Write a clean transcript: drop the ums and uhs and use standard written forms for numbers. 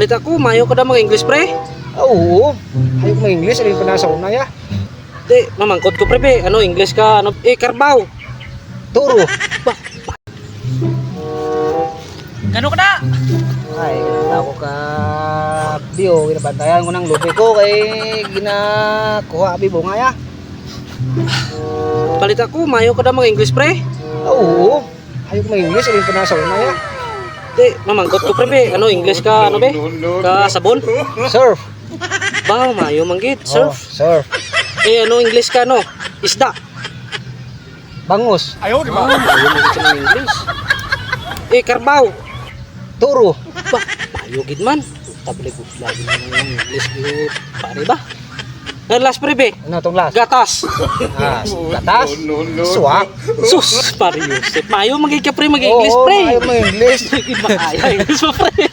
Palit ako, mayo ka na mga English pre. Oo. Ayaw ko ma-English. Alin pa nasa una ya. Di, mamangkot ko pre be. Ano, English ka, ano, Carbaw. Turo. Gano ka na? Ay, ginata ko ka biyo. Ginabantayan ko ng lupi ko kay ginakuha bibo nga ya. Palit ako, mayo ka na mga English pre. Oo. Ayaw ko ma-English. Alin pa nasa una ya. Di, mamangkot ko pre be. Ano, English ka, ano be? Ka sabon? Surf. Ba, mayo manggit, Oh, surf. surf. Eh, ano, English ka, no? Isda. Bangus. Mayo manggit ka ng English. Carbaw. Turo. Ba, mayo gid man. Tabli ko lagi na ng English gid. Pare ba? Last pre be. Ano tong last? Gatas. Ah, gatas. Swak. Sus, pare Yusef. Mayo manggit ka pre, mag-English pre. Oo, ayaw ma-English. English mo pre.